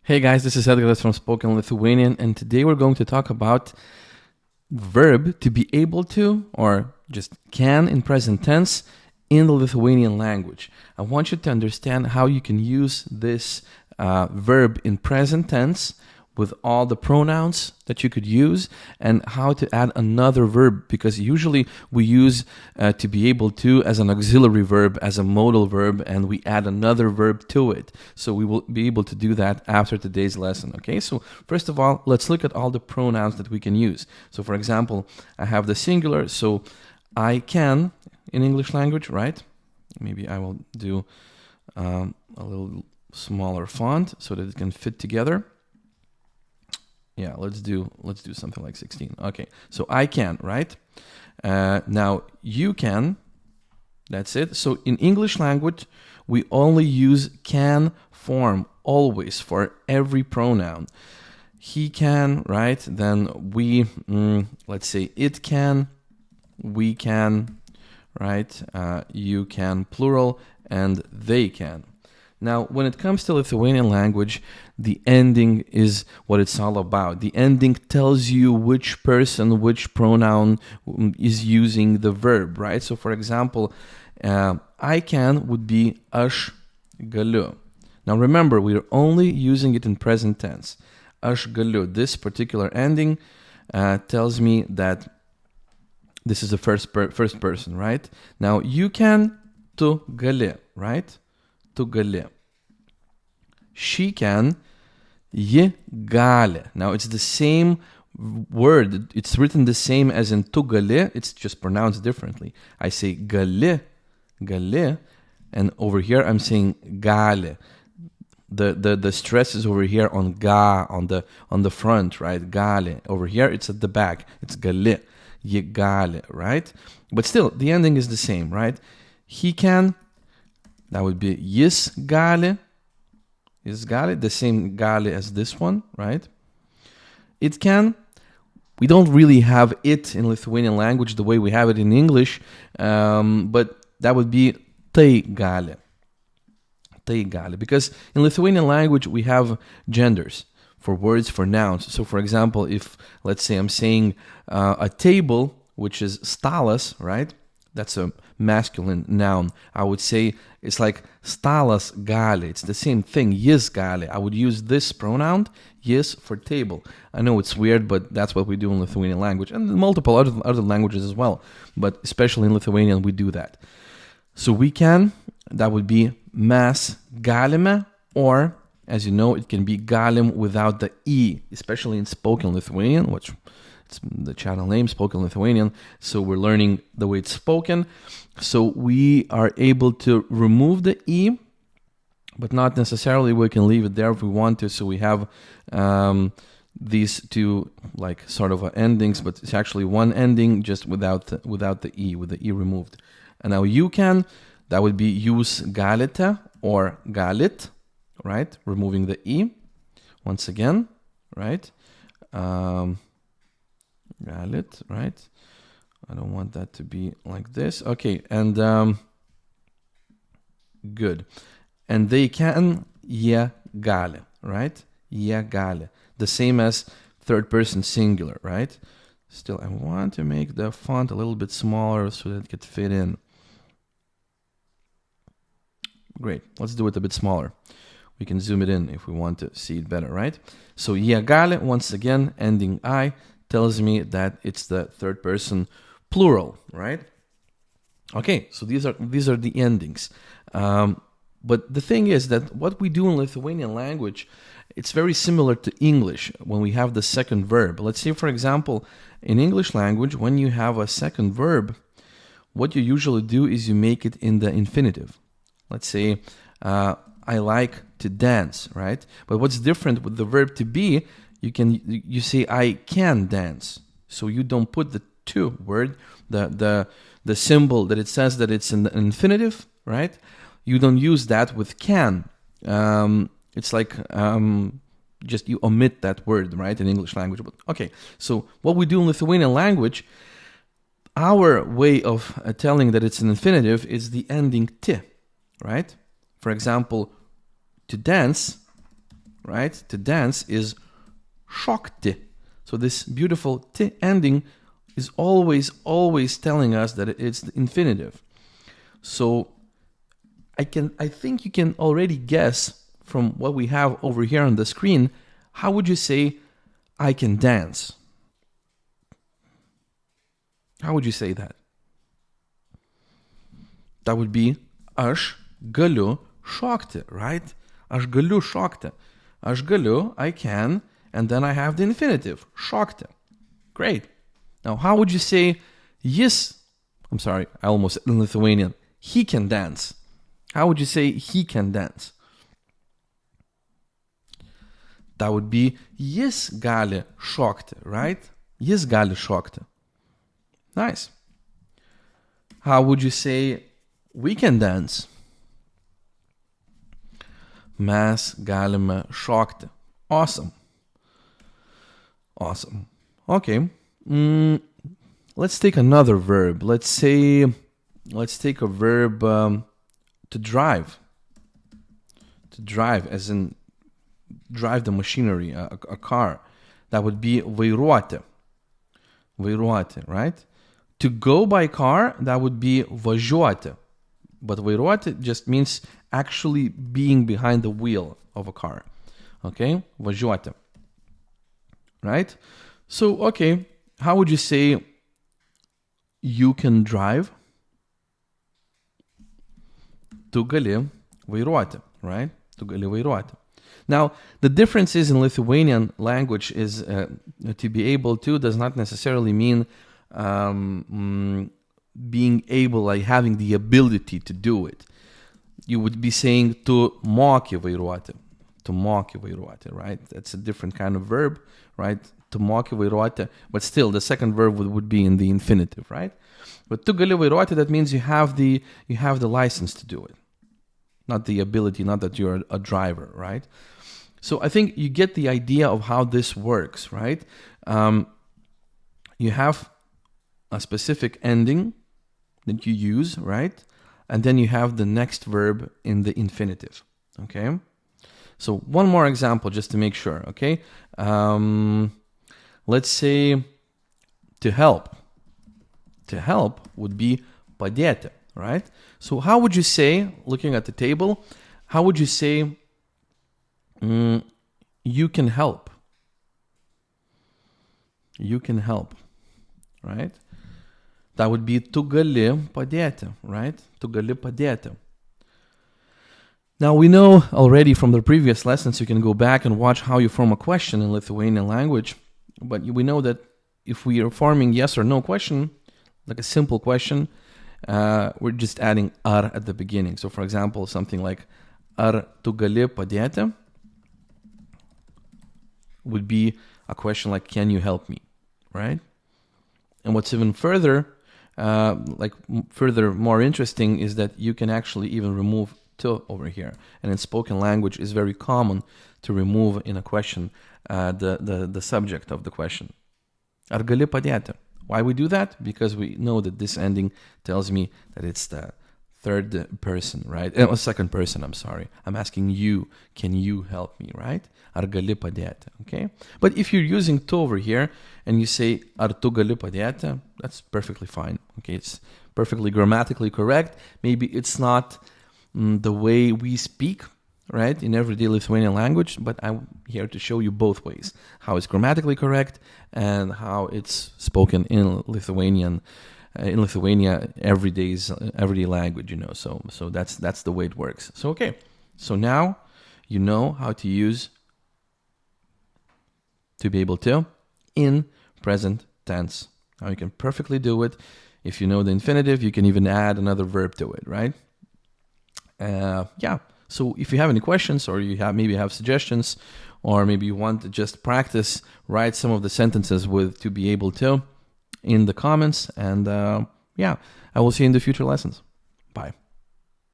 Hey guys, this is Edgaras from Spoken Lithuanian, and today we're going to talk about verb to be able to, or just can in present tense, in the Lithuanian language. I want you to understand how you can use this verb in present tense with all the pronouns that you could use, and how to add another verb, because usually we use to be able to as an auxiliary verb, as a modal verb, and we add another verb to it. So we will be able to do that after today's lesson. Okay, so first of all, let's look at all the pronouns that we can use. So for example, I have the singular, so I can in English language, right? Maybe I will do a little smaller font so that it can fit together. Yeah, let's do something like 16. Okay, so I can, right? Now you can. That's it. So in English language, we only use can form always for every pronoun. He can, right? Then we, let's say it can, we can, right? You can, plural, and they can. Now, when it comes to Lithuanian language, the ending is what it's all about. The ending tells you which person, which pronoun is using the verb, right? So, for example, I can would be aš galiu. Now, remember, we're only using it in present tense. Aš galiu. This particular ending tells me that this is the first person, right? Now, you can, tu gali, right? Tu gali. She can, ji gali. Now it's the same word. It's written the same as in tu gali. It's just pronounced differently. I say gali, gali, and over here I'm saying gali. The stress is over here on ga, on the front, right? Gali. Over here it's at the back. It's gali, ji gali, right? But still, the ending is the same, right? He can. That would be jis gali. Jis gali, the same gali as this one, right? It can. We don't really have it in Lithuanian language the way we have it in English, but that would be tai gali. Tai gali. Because in Lithuanian language we have genders for words, for nouns. So for example, if, let's say I'm saying a table, which is stalas, right? That's a masculine noun. I would say it's like stalas gali. It's the same thing, jis gali. I would use this pronoun, jis, for table. I know it's weird, but that's what we do in Lithuanian language, and in multiple other languages as well. But especially in Lithuanian, we do that. So we can, that would be mes galime, or, as you know, it can be galim without the e, especially in spoken Lithuanian, which it's the channel name, Spoken Lithuanian. So we're learning the way it's spoken. So we are able to remove the e, but not necessarily. We can leave it there if we want to. So we have these two like sort of endings, but it's actually one ending just without the e, with the e removed. And now you can, that would be jūs galite or galit, right? Removing the e once again, right? Galit, right? I don't want that to be like this. Okay, and good. And they can, jie gali, right? Jie gali. The same as third person singular, right? Still, I want to make the font a little bit smaller so that it could fit in. Great, let's do it a bit smaller. We can zoom it in if we want to see it better, right? So, jie gali, once again, ending I, tells me that it's the third person plural, right? Okay, so these are the endings. But the thing is that what we do in Lithuanian language, it's very similar to English when we have the second verb. Let's say, for example, in English language, when you have a second verb, what you usually do is you make it in the infinitive. Let's say, I like to dance, right? But what's different with the verb to be, you say I can dance. So you don't put the to word, the symbol that it says that it's in the infinitive, right? You don't use that with can. It's like just you omit that word, right, in English language. But okay, so what we do in Lithuanian language, our way of telling that it's an infinitive is the ending ti, right? For example, to dance, right? To dance is šokti. So this beautiful t ending is always telling us that it's the infinitive. So I think you can already guess from what we have over here on the screen. How would you say I can dance? How would you say that? That would be aš galiu šokti, right? Aš galiu šokti. Aš galiu, I can, and then I have the infinitive, šokti. Great. Now, how would you say jis? I'm sorry, I almost said in Lithuanian. He can dance. How would you say he can dance? That would be jis gali šokti, right? Jis gali šokti. Nice. How would you say we can dance? Mes galime šokti. Awesome. Awesome. Okay. Let's take another verb. Let's take a verb to drive. To drive, as in drive the machinery, a car. That would be vairuoti. Vairuoti, right? To go by car, that would be važiuoti. But vairuoti just means actually being behind the wheel of a car. Okay? Važiuoti. Right? So, okay, how would you say you can drive? Tu gali vairuoti, right? Tu gali vairuoti. Now, the difference is in Lithuanian language is to be able to does not necessarily mean being able, like having the ability to do it. You would be saying tu moki vairuoti. To moki vairuoti, right? That's a different kind of verb, right? To moki vairuoti, but still the second verb would be in the infinitive, right? But tu gali vairuoti, that means you have the license to do it. Not the ability, not that you're a driver, right? So I think you get the idea of how this works, right? You have a specific ending that you use, right? And then you have the next verb in the infinitive, okay? So one more example just to make sure, okay? Let's say to help. To help would be padėti, right? So how would you say, looking at the table, how would you say you can help? You can help, right? That would be tu gali padėti, right? Tu gali padėti. Now we know already from the previous lessons, you can go back and watch how you form a question in Lithuanian language. But we know that if we are forming yes or no question, like a simple question, we're just adding ar at the beginning. So for example, something like ar tu gali padėti would be a question like, can you help me, right? And what's even further, more interesting is that you can actually even remove to over here. And in spoken language, it's very common to remove in a question the subject of the question. Ar gali padėti? Why we do that? Because we know that this ending tells me that it's the third person, right? Second person, I'm sorry. I'm asking you, can you help me, right? Ar gali padėti, okay? But if you're using to over here and you say ar tu gali padėti, that's perfectly fine, okay? It's perfectly grammatically correct. Maybe it's not the way we speak, right, in everyday Lithuanian language, but I'm here to show you both ways, how it's grammatically correct and how it's spoken in Lithuania, everyday language, you know. So that's the way it works. So okay, so now you know how to use to be able to in present tense. Now you can perfectly do it. If you know the infinitive, you can even add another verb to it, right? Yeah. So if you have any questions, or you maybe have suggestions, or maybe you want to just practice, write some of the sentences with to be able to in the comments. And yeah, I will see you in the future lessons. Bye.